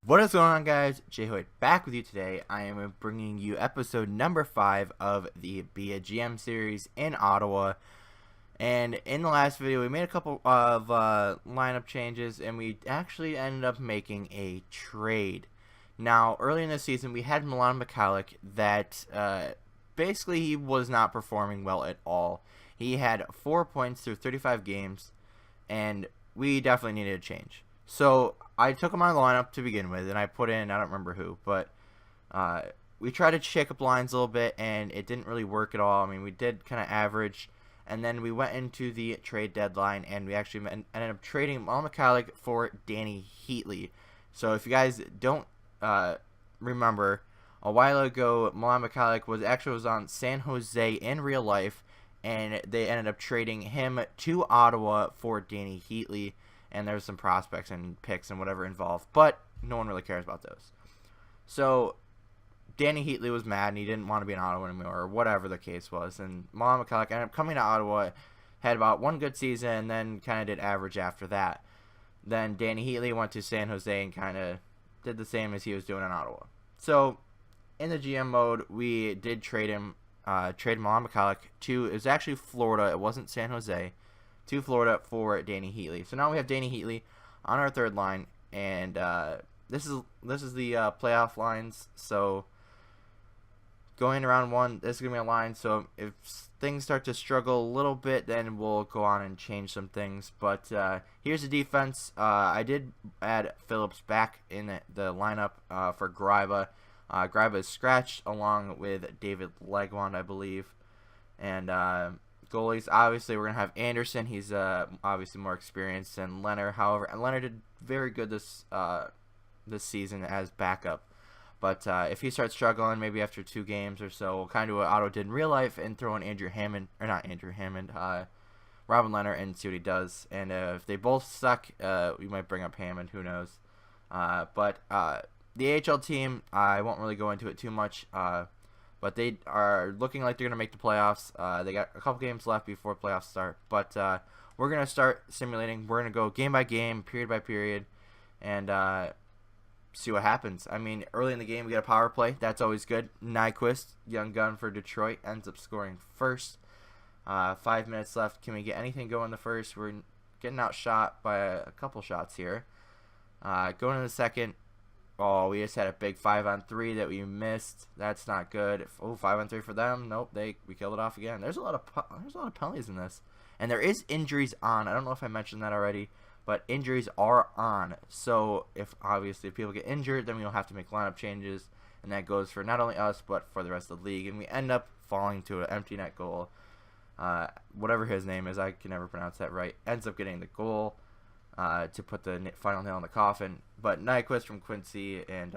What is going on, guys? Jay Hoyt back with you today. I am bringing you episode number 5 of the Be a GM series in Ottawa. And in the last video, we made a couple of lineup changes, and we actually ended up making a trade. Now, early in the season, we had Milan Michalek that basically he was not performing well at all. He had 4 points through 35 games, and we definitely needed a change. So I took him out of the lineup to begin with, and I put in, I don't remember who, but we tried to shake up lines a little bit, and it didn't really work at all. I mean, we did kind of average, and then we went into the trade deadline, and we actually ended up trading Milan Michalek for Danny Heatley. So if you guys don't remember, a while ago, Milan Michalek was on San Jose in real life, and they ended up trading him to Ottawa for Danny Heatley. And there's some prospects and picks and whatever involved, but no one really cares about those. So Danny Heatley was mad, and he didn't want to be in Ottawa anymore, or whatever the case was. And Milan Michalek ended up coming to Ottawa, had about one good season, and then kind of did average after that. Then Danny Heatley went to San Jose and kind of did the same as he was doing in Ottawa. So in the GM mode, we did trade him, Milan Michalek to, it was actually Florida, it wasn't San Jose, to Florida for Danny Heatley. So now we have Danny Heatley on our third line, and this is the playoff lines. So going to round one, this is gonna be a line. So if things start to struggle a little bit, then we'll go on and change some things. But here's the defense. I did add Phillips back in the lineup for Greiba. Greiba is scratched along with David Legwand, I believe, and goalies, obviously, we're going to have Anderson. He's obviously more experienced than Leonard. However, Leonard did very good this season as backup. But if he starts struggling, maybe after 2 games or so, we'll kind of do what Otto did in real life and throw in Robin Leonard, and see what he does. And if they both suck, we might bring up Hammond. Who knows? But the AHL team, I won't really go into it too much. But they are looking like they're going to make the playoffs. They got a couple games left before playoffs start. But we're going to start simulating. We're going to go game by game, period by period, and see what happens. I mean, early in the game, we get a power play. That's always good. Nyquist, young gun for Detroit, ends up scoring first. 5 minutes left. Can we get anything going in the first? We're getting outshot by a couple shots here. Going in the second. Oh, we just had a big 5-on-3 that we missed. That's not good. Oh, 5-on-3 for them. Nope, we killed it off again. There's a lot of penalties in this, and there is injuries on. I don't know if I mentioned that already, but injuries are on. So if people get injured, then we don't have to make lineup changes, and that goes for not only us but for the rest of the league. And we end up falling to an empty net goal. Whatever his name is, I can never pronounce that right. Ends up getting the goal to put the final nail in the coffin. But Nyquist from Quincy and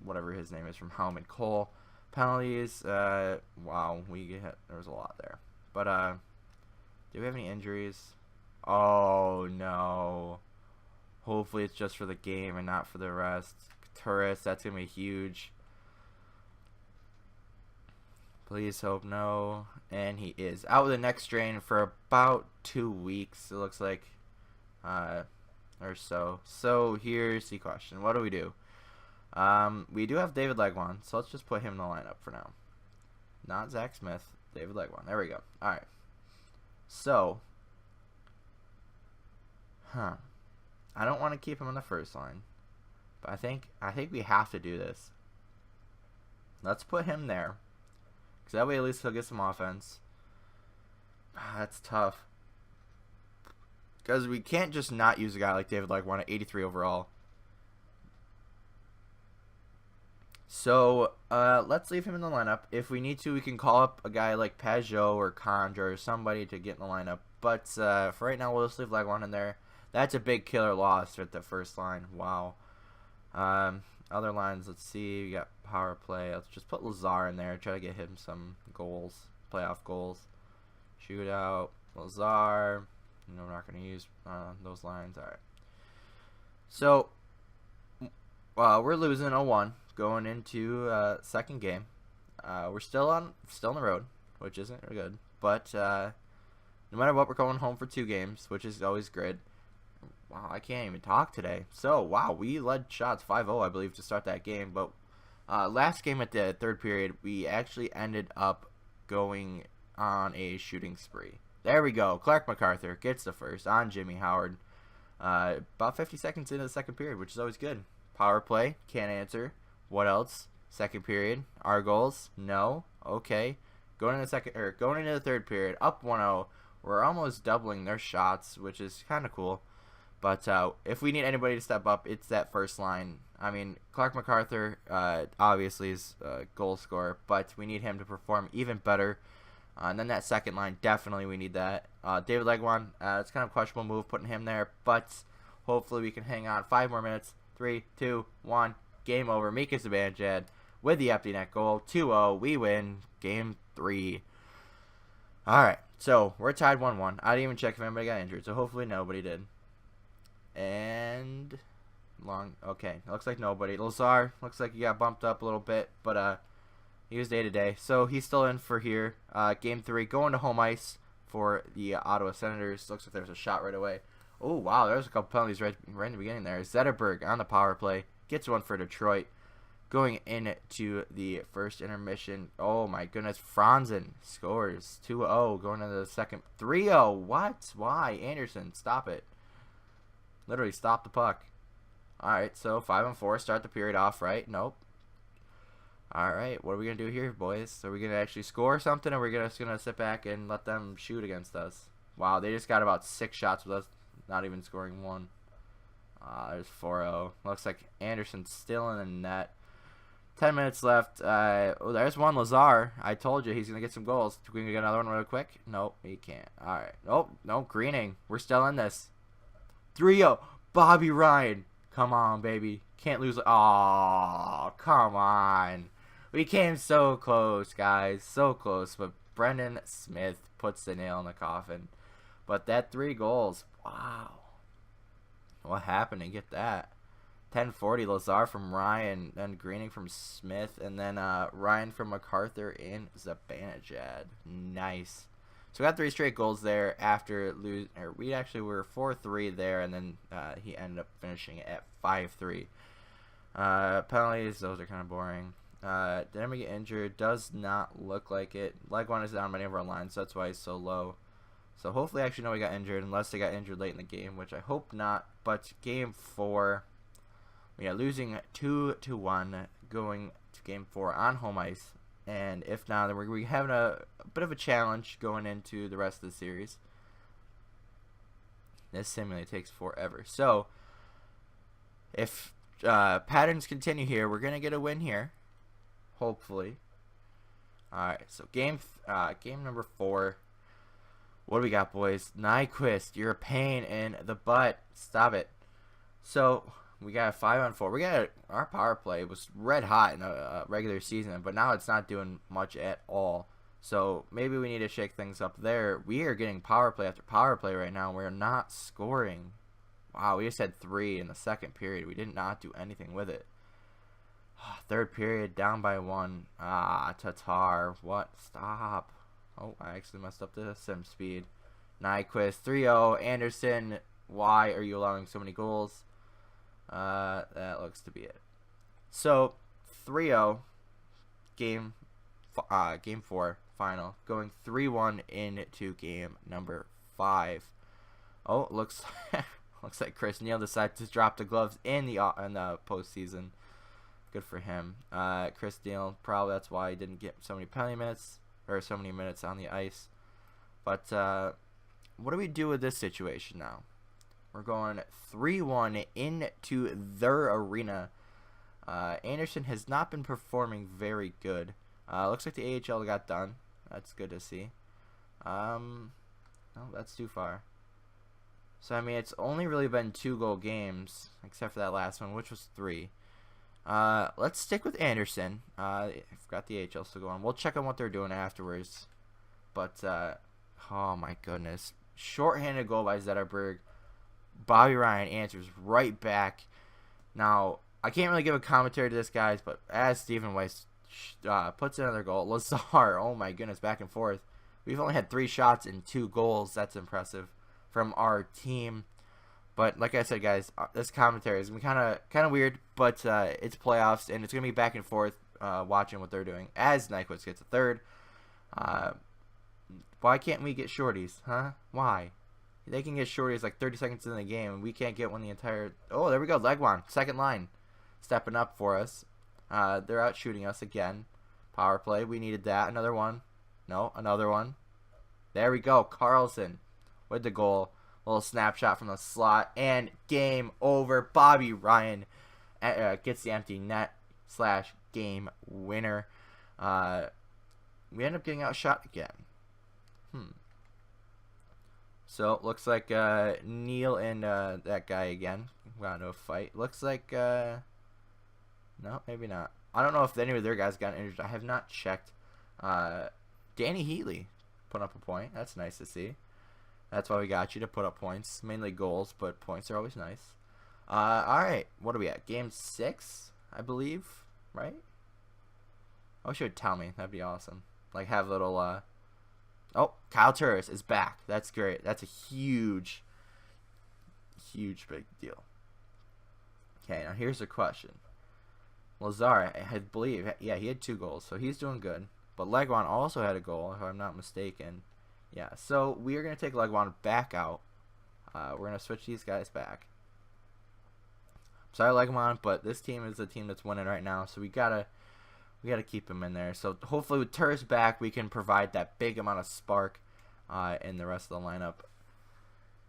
whatever his name is from Helm and Cole. Penalties, wow, there was a lot there. But do we have any injuries? Oh no. Hopefully it's just for the game and not for the rest. Tourist, that's going to be huge. Please hope no. And he is out with a neck strain for about 2 weeks, it looks like. Or so. So here's the question. What do? We do have David Legwand, so let's just put him in the lineup for now. Not Zach Smith, David Legwand. There we go. Alright. So, I don't want to keep him on the first line, but I think we have to do this. Let's put him there, because that way at least he'll get some offense. That's tough. Because we can't just not use a guy like David Legwand at 83 overall. So, let's leave him in the lineup. If we need to, we can call up a guy like Pajot or Condra or somebody to get in the lineup. But for right now, we'll just leave Legwand in there. That's a big killer loss at the first line. Wow. Other lines, let's see. We got power play. Let's just put Lazar in there. Try to get him some goals, playoff goals. Shootout, Lazar. No, we're not going to use those lines. All right. So, we're losing 0-1 going into second game. We're still on the road, which isn't good. But no matter what, we're going home for 2 games, which is always good. wow, I can't even talk today. So, wow, we led shots 5-0, I believe, to start that game. But last game at the third period, we actually ended up going on a shooting spree. There we go. Clark MacArthur gets the first on Jimmy Howard. About 50 seconds into the second period, which is always good. Power play, can't answer. What else? Second period, our goals? No. Okay. Going into the third period, up 1-0. We're almost doubling their shots, which is kind of cool. But if we need anybody to step up, it's that first line. I mean, Clark MacArthur obviously is a goal scorer, but we need him to perform even better. And then that second line, definitely we need that. David Legwan, it's kind of a questionable move putting him there, but hopefully we can hang on. 5 more minutes. 3, 2, 1. Game over. Mika Zibanejad with the empty net goal. 2-0. We win Game 3. Alright, so we're tied 1-1. I didn't even check if anybody got injured, so hopefully nobody did. And okay, looks like nobody. Lazar looks like he got bumped up a little bit, but he was day-to-day, so he's still in for here. Game 3, going to home ice for the Ottawa Senators. Looks like there was a shot right away. Oh, wow, there's a couple penalties right in the beginning there. Zetterberg on the power play. Gets one for Detroit. Going into the first intermission. Oh, my goodness. Franzen scores 2-0. Going into the second. 3-0. What? Why? Anderson, stop it. Literally stop the puck. Alright, so 5-4. Start the period off, right? Nope. Alright, what are we going to do here, boys? Are we going to actually score something, or are we just going to sit back and let them shoot against us? Wow, they just got about 6 shots with us. Not even scoring one. There's 4-0. Looks like Anderson's still in the net. 10 minutes left. Oh, there's one Lazar. I told you he's going to get some goals. Can we get another one real quick? Nope, he can't. Alright. Nope, no, Greening. We're still in this. 3-0. Bobby Ryan. Come on, baby. Can't lose. Oh, come on. We came so close, guys. So close. But Brendan Smith puts the nail in the coffin. But that 3 goals, wow. What happened to get that? 10:40, Lazar from Ryan, then Greening from Smith, and then Ryan from MacArthur and Zibanejad. Nice. So we got 3 straight goals there after lose. We actually were 4-3 there, and then he ended up finishing at 5-3. Penalties, those are kind of boring. Did anybody get injured? Does not look like it. Legwan is down many of our lines, so that's why he's so low. So hopefully, actually, nobody got injured, unless they got injured late in the game, which I hope not. But Game 4, we are losing 2-1, going to Game 4 on home ice. And if not, then we're having a bit of a challenge going into the rest of the series. This seemingly takes forever. So, if patterns continue here, we're going to get a win here. Hopefully. Alright, so game number 4. What do we got, boys? Nyquist, you're a pain in the butt. Stop it. So, we got a 5-on-4. Our power play was red hot in a regular season, but now it's not doing much at all. So, maybe we need to shake things up there. We are getting power play after power play right now. We're not scoring. Wow, we just had 3 in the second period. We did not do anything with it. Third period, down by 1. Tatar. What? Stop. Oh, I actually messed up the sim speed. Nyquist, 3-0. Anderson, why are you allowing so many goals? That looks to be it. So, 3-0. Game 4 final. Going 3-1 into game number 5. Oh, looks like Chris Neal decided to drop the gloves in the postseason. Good for him. Chris Neal, probably that's why he didn't get so many penalty minutes, or so many minutes on the ice. But what do we do with this situation now? We're going 3-1 into their arena. Anderson has not been performing very good. Looks like the AHL got done. That's good to see. No, that's too far. So, I mean, it's only really been 2-goal games, except for that last one, which was 3. Let's stick with Anderson. I've got the AHL still going. We'll check on what they're doing afterwards. But, oh my goodness. Shorthanded goal by Zetterberg. Bobby Ryan answers right back. Now, I can't really give a commentary to this, guys, but as Stephen Weiss puts in another goal, Lazar, oh my goodness, back and forth. We've only had 3 shots and 2 goals. That's impressive from our team. But like I said, guys, this commentary is kind of weird, but it's playoffs, and it's gonna be back and forth watching what they're doing as Nyquist gets a third. Why can't we get shorties, huh? Why? They can get shorties like 30 seconds in the game, and we can't get one the entire... Oh, there we go. Legwan, second line, stepping up for us. They're out shooting us again. Power play. We needed that. Another one. No, another one. There we go. Carlson with the goal. Little snapshot from the slot. And game over. Bobby Ryan gets the empty net / game winner. We end up getting outshot again. So, looks like Neil and that guy again got into a fight. Looks like, no, maybe not. I don't know if any of their guys got injured. I have not checked. Danny Heatley put up a point. That's nice to see. That's why we got you, to put up points. Mainly goals, but points are always nice. Alright, what are we at? Game 6, I believe, right? I wish you would tell me. That'd be awesome. Like, have little, Oh, Kyle Turris is back. That's great. That's a huge big deal. Okay, now here's the question. Lazar, I believe, yeah, he had 2 goals, so he's doing good. But Legwan also had a goal, if I'm not mistaken. Yeah, so we are going to take Legwan back out. We're going to switch these guys back. Sorry, Legwan, but this team is the team that's winning right now, so we gotta keep him in there. So hopefully with Turris back, we can provide that big amount of spark in the rest of the lineup.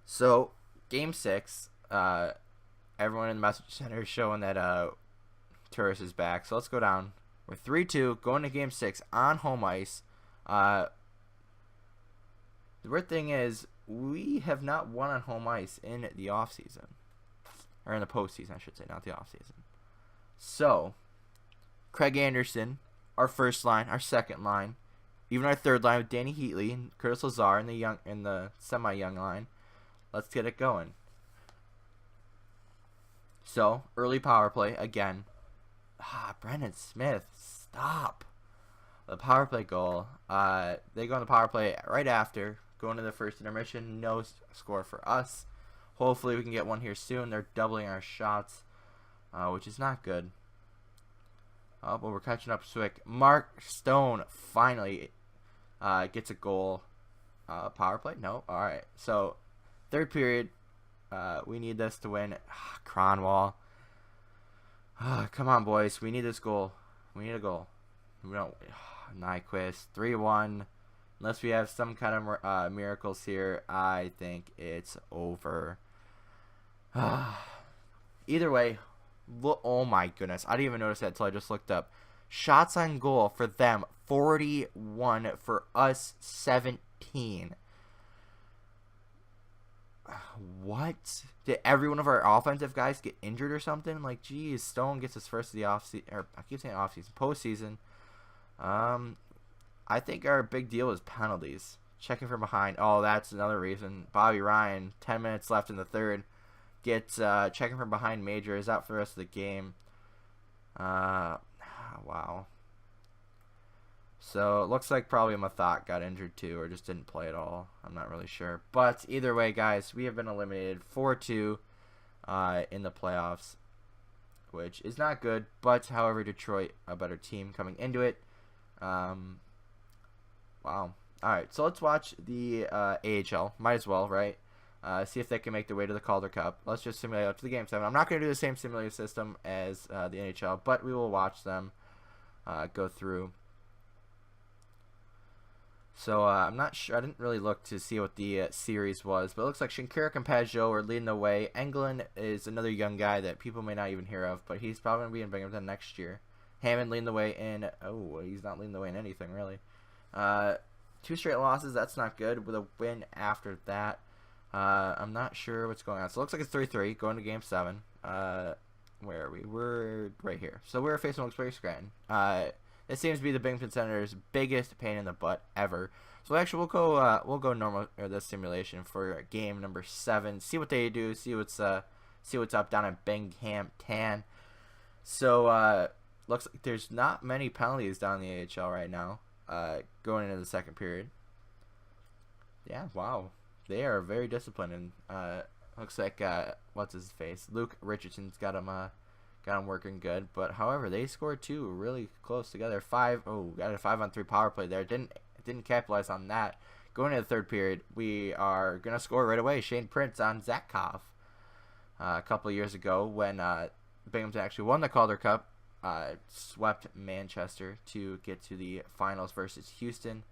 So game 6, everyone in the message center is showing that Turris is back. So let's go down. We're 3-2 going to game 6 on home ice. The weird thing is we have not won on home ice in the off season, or in the postseason, I should say, not the off season. So Craig Anderson, our first line, our second line, even our third line with Danny Heatley and Curtis Lazar in the semi-young line. Let's get it going. So early power play again. Brendan Smith, stop. The power play goal. They go on the power play right after going to the first intermission. No score for us. Hopefully we can get one here soon. They're doubling our shots, which is not good. But we're catching up quick. Mark Stone finally gets a goal. Power play? No. All right. So third period. We need this to win. Cronwall. Come on, boys. We need this goal. We need a goal. We don't. Nyquist 3-1. Unless we have some kind of miracles here, I think it's over. Either way. Oh my goodness, I didn't even notice that until I just looked up. Shots on goal for them 41, for us 17. What? Did every one of our offensive guys get injured or something? Like, geez, Stone gets his first of the off season, or I keep saying off season, postseason. I think our big deal is penalties. Checking from behind. Oh, that's another reason. Bobby Ryan, 10 minutes left in the third. Gets checking from behind major, is out for the rest of the game. Wow. So it looks like probably Mathot got injured too, or just didn't play at all. I'm not really sure. But either way, guys, we have been eliminated 4-2 in the playoffs, which is not good. But however, Detroit a better team coming into it. Wow. All right, so let's watch the AHL. Might as well, right? See if they can make their way to the Calder Cup. Let's just simulate up to the Game 7. I'm not going to do the same simulator system as the NHL, but we will watch them go through. So I'm not sure. I didn't really look to see what the series was, but it looks like Shinkarik and Pajot are leading the way. Engelland is another young guy that people may not even hear of, but he's probably going to be in Binghamton next year. Hammond leading the way in. Oh, he's not leading the way in anything, really. 2 straight losses. That's not good. With a win after that. I'm not sure what's going on. So it looks like it's 3-3 going to Game 7. Where are we? We're right here. So we're facing Wilkes-Barre Scranton. It seems to be the Binghamton Senators' biggest pain in the butt ever. So actually, we'll go normal or this simulation for game number 7. See what they do. See what's up down at Binghamton. So looks like there's not many penalties down in the AHL right now. Going into the second period. Yeah, wow. They are very disciplined, and Looks like what's his face? Luke Richardson's got him working good. But however, they scored two really close together. Got a 5-on-3 power play there. Didn't capitalize on that. Going into the third period, we are gonna score right away. Shane Prince on Zakov. A couple of years ago when Binghamton actually won the Calder Cup, swept Manchester to get to the finals versus Houston.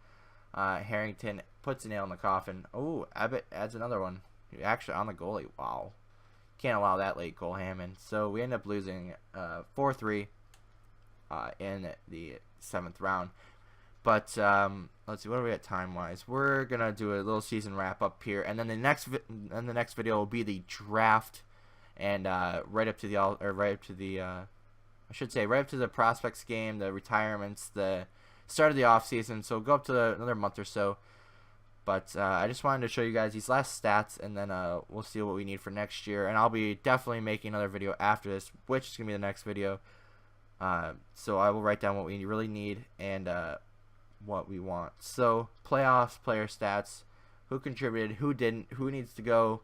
Harrington puts a nail in the coffin. Oh, Abbott adds another one. Actually on the goalie. Wow. Can't allow that late goal, Hammond. So we end up losing 4-3 in the 7th round. But let's see, what are we at time-wise? We're gonna do a little season wrap-up here, and then the next video will be the draft, and right up to the prospects game, the retirements, the start of the off season. So go up to another month or so. But I just wanted to show you guys these last stats, and then we'll see what we need for next year. And I'll be definitely making another video after this, which is gonna be the next video. So I will write down what we really need and what we want. So playoffs, player stats, who contributed, who didn't, who needs to go,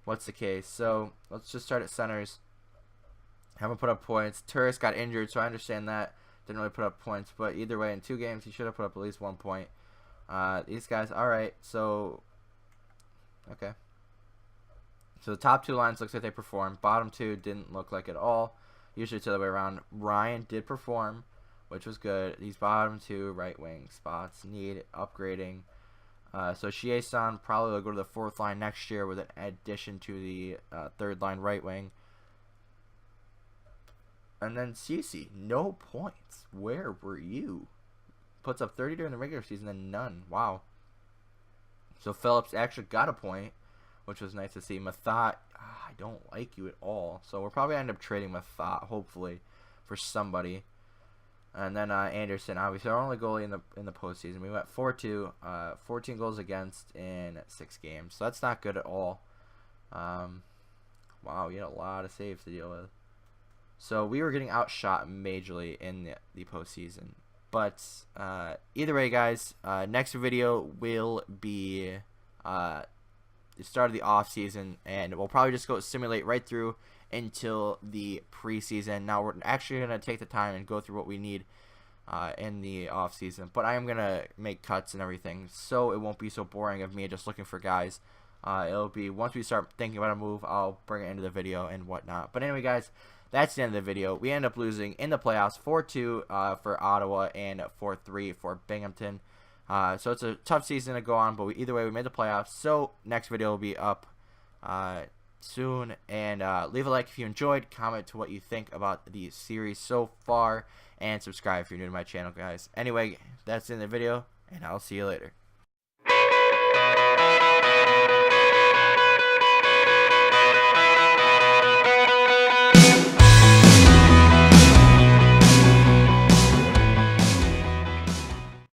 what's the case. So let's just start at centers. Haven't put up points. Turris got injured, so I understand that. Didn't really put up points, but either way, in 2 games he should have put up at least 1 point. These guys, alright, so okay. So the top 2 lines looks like they performed. Bottom 2 didn't look like at all. Usually it's the other way around. Ryan did perform, which was good. These bottom 2 right wing spots need upgrading. So Shie-san probably will go to the 4th line next year with an addition to the 3rd line right wing. And then Cece, no points. Where were you? Puts up 30 during the regular season and none. Wow. So Phillips actually got a point, which was nice to see. Mathot, I don't like you at all. So we're probably going to end up trading Mathot, hopefully, for somebody. And then Anderson, obviously our only goalie in the postseason. We went 4-2, 14 goals against in 6 games. So that's not good at all. Wow, you had a lot of saves to deal with. So we were getting outshot majorly in the postseason. But either way, guys, next video will be the start of the off season, and we'll probably just go simulate right through until the preseason. Now we're actually gonna take the time and go through what we need in the off season, but I am gonna make cuts and everything, so it won't be so boring of me just looking for guys. It'll be once we start thinking about a move, I'll bring it into the video and whatnot. But anyway, guys, that's the end of the video. We end up losing in the playoffs 4-2 for Ottawa and 4-3 for Binghamton. So it's a tough season to go on, but either way, we made the playoffs. So next video will be up soon. And leave a like if you enjoyed. Comment to what you think about the series so far. And subscribe if you're new to my channel, guys. Anyway, that's the end of the video, and I'll see you later.